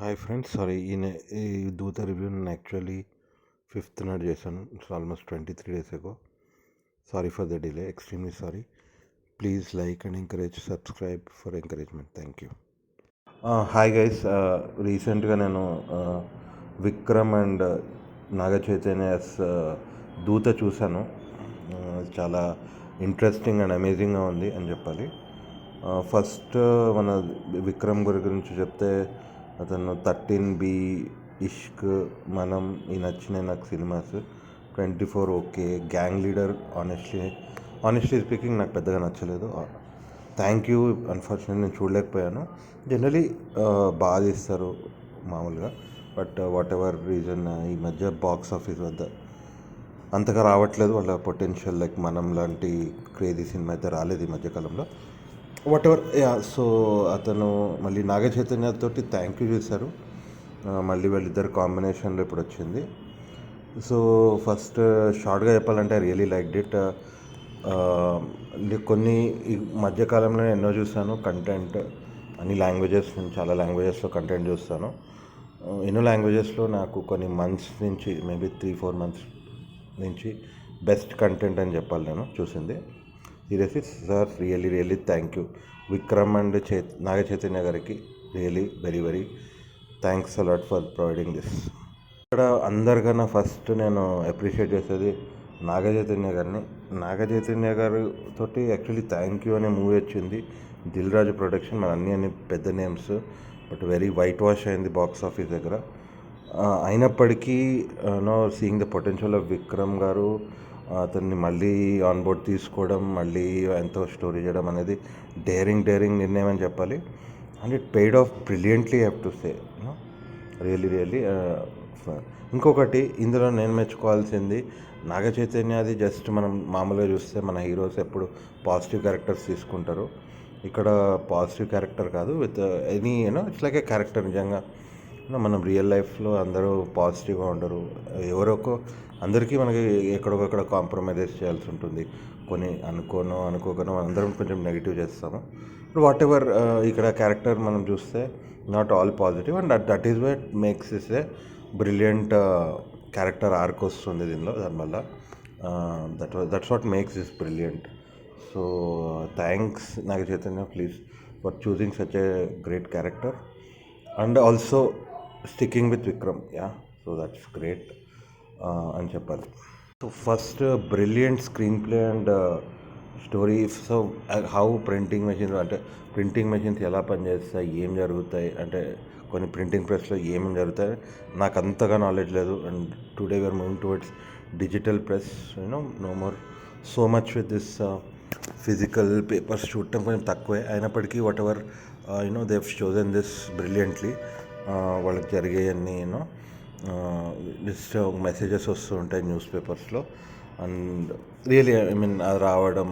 Hi friends, sorry ఈ దూత review నేను యాక్చువల్లీ ఫిఫ్త్ నాడు చేశాను. It's almost 23 days ago. Sorry for the delay, extremely sorry. Please like and encourage, subscribe for encouragement. Thank you. Hi guys, రీసెంట్గా నేను Vikram and నాగ చైతన్యస్ దూత చూశాను. చాలా ఇంట్రెస్టింగ్ అండ్ అమేజింగ్గా ఉంది అని చెప్పాలి. ఫస్ట్ మన విక్రమ్ గురించి చెప్తే, అతను 13B, ఇష్క్, మనం, ఈ నచ్చినాయి నాకు cinemas, 24 okay, gang leader honestly speaking నాకు పెద్దగా నచ్చలేదు. థ్యాంక్ యూ అన్ఫార్చునేట్లీ నేను చూడలేకపోయాను. జనరలీ బాగా తీస్తారు మామూలుగా, బట్ వాట్ ఎవర్ రీజన్ ఈ మధ్య బాక్స్ ఆఫీస్ వద్ద అంతగా రావట్లేదు వాళ్ళ పొటెన్షియల్. లైక్ మనం లాంటి క్రేజీ సినిమా అయితే రాలేదు ఈ మధ్యకాలంలో. వాట్ ఎవర్, సో అతను మళ్ళీ నాగ చైతన్యతో థ్యాంక్ యూ చేశారు. మళ్ళీ వాళ్ళిద్దరు కాంబినేషన్లో ఇప్పుడు వచ్చింది. సో ఫస్ట్ షార్ట్గా చెప్పాలంటే ఐ రియలీ లైక్డ్ ఇట్. కొన్ని ఈ మధ్యకాలంలో ఎన్నో చూసాను కంటెంట్, అన్ని లాంగ్వేజెస్, చాలా లాంగ్వేజెస్లో కంటెంట్ చూస్తాను. ఎన్నో లాంగ్వేజెస్లో నాకు కొన్ని మంత్స్ నుంచి, మేబీ 3-4 months నుంచి బెస్ట్ కంటెంట్ అని చెప్పాలి నేను చూసింది. Seriously sir, really thank you Vikram and Naga Chaitanya గారికి. Really very thanks a lot for providing this. ఇక్కడ అందరికన్నా ఫస్ట్ నేను అప్రిషియేట్ చేసేది నాగ చైతన్య గారిని. నాగ చైతన్య గారితో యాక్చువల్లీ థ్యాంక్ యూ అనే మూవీ వచ్చింది, దిల్ రాజు ప్రొడక్షన్. మన అన్ని పెద్ద names, but very white wash అయింది బాక్స్ ఆఫీస్ దగ్గర. అయినప్పటికీ seeing the potential of Vikram గారు, అతన్ని మళ్ళీ ఆన్ బోర్డ్ తీసుకోవడం, మళ్ళీ ఎంతో స్టోరీ చేయడం అనేది డేరింగ్ నిర్ణయం అని చెప్పాలి. And it paid of brilliantly, have to say. Really. ఇంకొకటి ఇందులో నేను మెచ్చుకోవాల్సింది, నాగ చైతన్యది జస్ట్ మనం మామూలుగా చూస్తే మన హీరోస్ ఎప్పుడు పాజిటివ్ క్యారెక్టర్స్ తీసుకుంటారు. ఇక్కడ పాజిటివ్ క్యారెక్టర్ కాదు, with any it's like A character. నిజంగా మనం రియల్ లైఫ్లో అందరూ పాజిటివ్గా ఉండరు. అందరికీ మనకి ఎక్కడొకక్కడ కాంప్రమైజెస్ చేయాల్సి ఉంటుంది. కొన్ని అనుకోకనో అందరం కొంచెం నెగిటివ్ చేస్తాము. వాట్ ఎవర్, ఇక్కడ క్యారెక్టర్ మనం చూస్తే not all positive, and that is what makes is a brilliant character arc వస్తుంది దీనిలో. దానివల్ల that's what makes is brilliant. So thanks Naga Chaitanya, please, for choosing such a great character and also sticking with Vikram. So that's great అని చెప్పాలి. So first brilliant screenplay and story. So how printing machines ఎలా పనిచేస్తాయి, ఏం జరుగుతాయి, అంటే కొన్ని printing ప్రెస్లో ఏమేమి జరుగుతాయి నాకు అంతగా నాలెడ్జ్ లేదు. And today we're moving towards digital press, no more so much with this physical papers చూడటం కొంచెం తక్కువే. అయినప్పటికీ whatever they have chosen this brilliantly. వాళ్ళకి జరిగేవన్నీ జస్ట్ మెసేజెస్ వస్తూ ఉంటాయి న్యూస్ పేపర్స్లో. అండ్ రియలీ అది రావడం,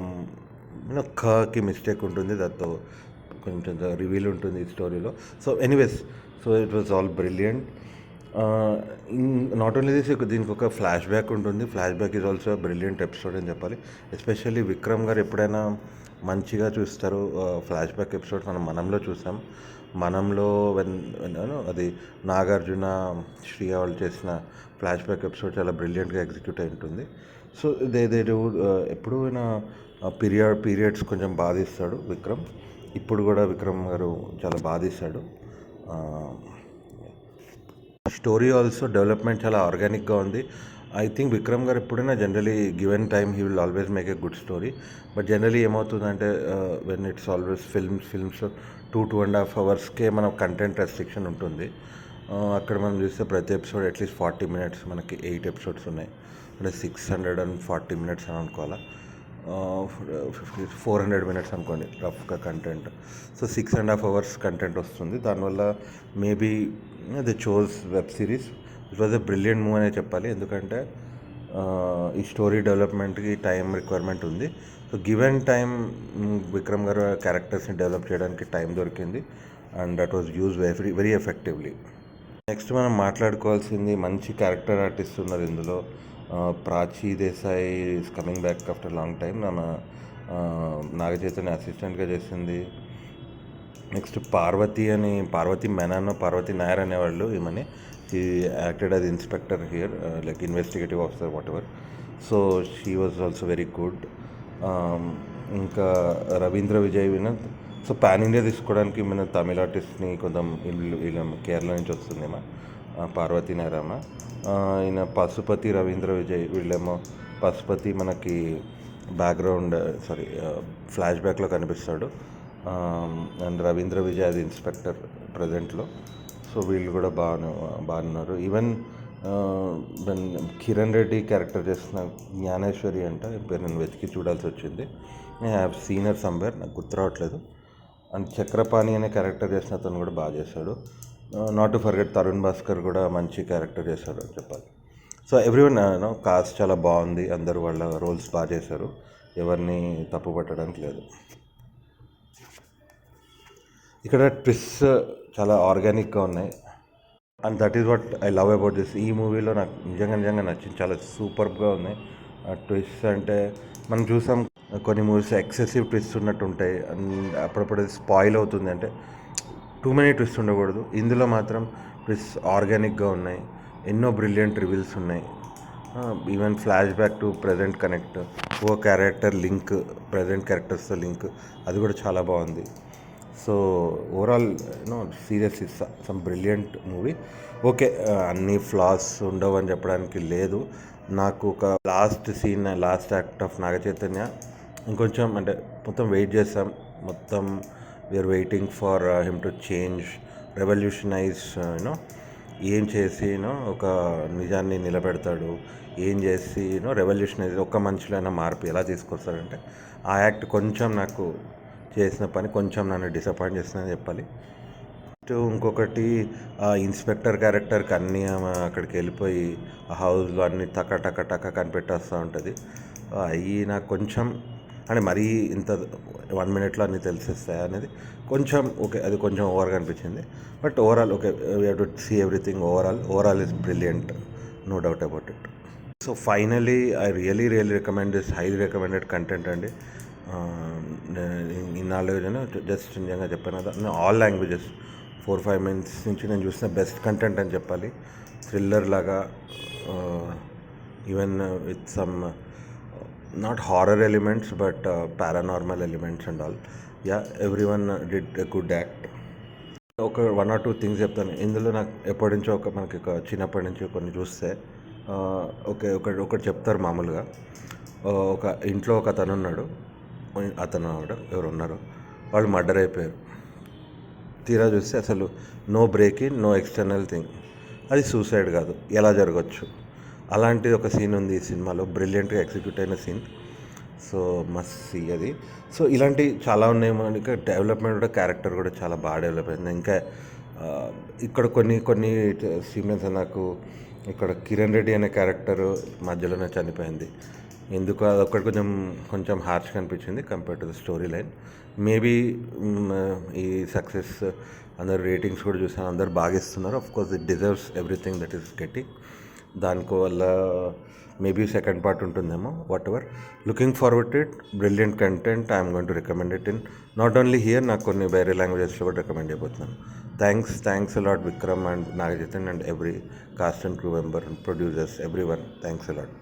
ఖకి మిస్టేక్ ఉంటుంది, దాంతో కొంచెం రివీల్ ఉంటుంది ఈ స్టోరీలో. So anyways, so it was all brilliant. Not only this, దీనికి ఒక ఫ్లాష్ బ్యాక్ ఉంటుంది. Flash back is also brilliant episode అని చెప్పాలి. ఎస్పెషల్లీ విక్రమ్ గారు ఎప్పుడైనా మంచిగా చూస్తారు ఫ్లాష్ బ్యాక్ ఎపిసోడ్స్. మనంలో చూసాం. మనంలో అది నాగార్జున, శ్రీయ వాళ్ళు చేసిన ఫ్లాష్ బ్యాక్ ఎపిసోడ్ చాలా బ్రిలియంట్గా ఎగ్జిక్యూట్ అయి ఉంటుంది. సో దే డూ ఎప్పుడు పీరియడ్స్ కొంచెం బాధిస్తాడు విక్రమ్. ఇప్పుడు కూడా విక్రమ్ గారు చాలా బాధిస్తాడు. స్టోరీ ఆల్సో డెవలప్మెంట్ చాలా ఆర్గానిక్గా ఉంది. ఐ థింక్ విక్రమ్ గారు ఎప్పుడైనా generally given time he will always make a good story. But generally ఏమవుతుందంటే when it's always films 2.5 hours మన కంటెంట్ రెస్ట్రిక్షన్ ఉంటుంది. అక్కడ మనం చూస్తే ప్రతి ఎపిసోడ్ అట్లీస్ట్ 40 minutes, మనకి 8 episodes ఉన్నాయి అంటే 640 minutes అని అనుకోవాలా. 400 minutes అనుకోండి రఫ్గా కంటెంట్. సో 6.5 hours కంటెంట్ వస్తుంది. దానివల్ల maybe the chose web series. It was a brilliant move అనే చెప్పాలి. ఎందుకంటే ఈ స్టోరీ డెవలప్మెంట్కి టైం రిక్వైర్మెంట్ ఉంది. So given time Vikram garu క్యారెక్టర్స్ని డెవలప్ చేయడానికి టైం దొరికింది, and that was use very effectively. Next మనం మాట్లాడుకోవాల్సింది, మంచి క్యారెక్టర్ ఆర్టిస్ట్ ఉన్నారు ఇందులో. Prachi Desai is coming back after long time. Naga Chaitanya అసిస్టెంట్గా చేసింది. నెక్స్ట్ పార్వతి మెనన్, పార్వతి నాయర్ అనేవాళ్ళు ఈమెని. She acted as inspector here, like investigative officer whatever. So she was also very good. ఇంకా Ravindra Vijay Vinod. So pan India తీసుకోవడానికి మన తమిళ ఆర్టిస్ట్ని కొంచెం వీళ్ళ కేరళ నుంచి వస్తుందేమో, పార్వతి నాయరమ్మ. ఈయన పశుపతి, రవీంద్ర విజయ్ వీళ్ళేమో. పశుపతి మనకి బ్యాక్గ్రౌండ్ ఫ్లాష్ బ్యాక్లో కనిపిస్తాడు, అండ్ రవీంద్ర విజయ్ అది ఇన్స్పెక్టర్ ప్రజెంట్లో. సో వీళ్ళు కూడా బాగున్నారు. ఈవెన్ కిరణ్ రెడ్డి క్యారెక్టర్ చేసిన జ్ఞానేశ్వరి అంట, ఇప్పుడు నేను వెతికి చూడాల్సి వచ్చింది. I have seen her somewhere, నాకు గుర్తు రావట్లేదు. అండ్ చక్రపాణి అనే క్యారెక్టర్ చేసిన అతను కూడా బాగా చేశాడు. Not to forget Tarun Bhaskar కూడా మంచి క్యారెక్టర్ చేశాడు అని చెప్పాలి. సో ఎవ్రీవన్ కాస్ట్ చాలా బాగుంది, అందరూ వాళ్ళ రోల్స్ బాగా చేశారు, ఎవరిని తప్పు పట్టడానికి లేదు. ఇక్కడ ట్విస్ట్ చాలా ఆర్గానిక్గా ఉన్నాయి, and that is what I love about this. ఈ మూవీలో నాకు నిజంగా నచ్చింది, చాలా సూపర్గా ఉన్నాయి. ట్విస్ట్ అంటే మనం చూసాం కొన్ని మూవీస్ ఎక్సెసివ్ ట్విస్ట్ ఉన్నట్టు ఉంటాయి, అండ్ అప్పుడప్పుడు స్పాయిల్ అవుతుంది, అంటే టూ మెనీ ట్విస్ట్ ఉండకూడదు. ఇందులో మాత్రం ట్విస్ట్ ఆర్గానిక్గా ఉన్నాయి, ఎన్నో బ్రిలియంట్ రివీల్స్ ఉన్నాయి. Even flashback to present connect, ఓ క్యారెక్టర్ లింక్, ప్రజెంట్ క్యారెక్టర్స్తో లింక్, అది కూడా చాలా బాగుంది. So overall seriously some brilliant movie. Okay, అన్ని ఫ్లాస్ ఉండవు అని చెప్పడానికి లేదు. నాకు ఒక last act of Naga Chaitanya ఇంకొంచెం, అంటే మొత్తం వెయిట్ చేస్తాం, మొత్తం we are waiting for him to change, revolutionise, ఏం చేసి ఒక నిజాన్ని నిలబెడతాడు, ఏం చేసి రెవల్యూషనైజ్ ఒక్క మనిషిలో అయినా మార్పు ఎలా తీసుకొస్తాడంటే, ఆ యాక్ట్ కొంచెం నాకు చేసిన పని కొంచెం నన్ను డిసప్పాయింట్ చేస్తుందని చెప్పాలి. ఇంకొకటి ఇన్స్పెక్టర్ క్యారెక్టర్కి అన్నీ అక్కడికి వెళ్ళిపోయి ఆ హౌస్లో అన్నీ టక కనిపెట్టేస్తూ ఉంటుంది. అవి నాకు కొంచెం, అంటే మరీ ఇంత 1 minute అన్నీ తెలిసేస్తాయి అనేది కొంచెం ఓకే, అది కొంచెం ఓవర్గా అనిపించింది. But overall okay, we have to see everything. Overall is brilliant, no doubt about it. So finally I really recommend this, highly recommended content అండి. ఇన్నాళ్ళు జస్ట్ నిజంగా చెప్పాను కదా, ఆల్ లాంగ్వేజెస్ 4-5 minutes నుంచి నేను చూసిన బెస్ట్ కంటెంట్ అని చెప్పాలి. థ్రిల్లర్ లాగా, even with some not horror elements but paranormal elements and all. Everyone did a good act. ఒక 1 or 2 థింగ్స్ చెప్తాను. ఇందులో నాకు ఎప్పటి నుంచో మనకి చిన్నప్పటి నుంచి కొన్ని చూస్తే ఒకటి చెప్తారు మామూలుగా. ఒక ఇంట్లో ఒక అతను ఉన్నాడు, ఎవరు ఉన్నారు, వాళ్ళు మర్డర్ అయిపోయారు. తీరా చూస్తే అసలు no break in, no external thing, అది సూసైడ్ కాదు, ఎలా జరగచ్చు, అలాంటిది ఒక సీన్ ఉంది ఈ సినిమాలో, బ్రిలియంట్గా ఎగ్జిక్యూట్ అయిన సీన్. సో మస్ట్ సీ అది. సో ఇలాంటి చాలా ఉన్నాయేమో. ఇంకా డెవలప్మెంట్ కూడా, క్యారెక్టర్ కూడా చాలా బాగా డెవలప్ అయింది. ఇంకా ఇక్కడ కొన్ని సీన్స్ నాకు, ఇక్కడ కిరణ్ రెడ్డి అనే క్యారెక్టర్ మధ్యలోనే చనిపోయింది. ఎందుకు అదొక్కటి కొంచెం హార్ష్గా అనిపించింది compare to the story line. Maybe ఈ సక్సెస్ అందరు రేటింగ్స్ కూడా చూసాను, అందరు బాగా ఇస్తున్నారు. Of course it deserves everything that is getting. దానికో వల్ల మేబీ సెకండ్ పార్ట్ ఉంటుందేమో, whatever. Looking forward it, brilliant content. I'm going to recommend it in not only here, నాకు కొన్ని వేరే లాంగ్వేజెస్లో కూడా రికమెండ్ అయిపోతున్నాను. Thanks a lot Vikram and Naga Chaitanya and every cast and crew member and producers, every one. Thanks a lot.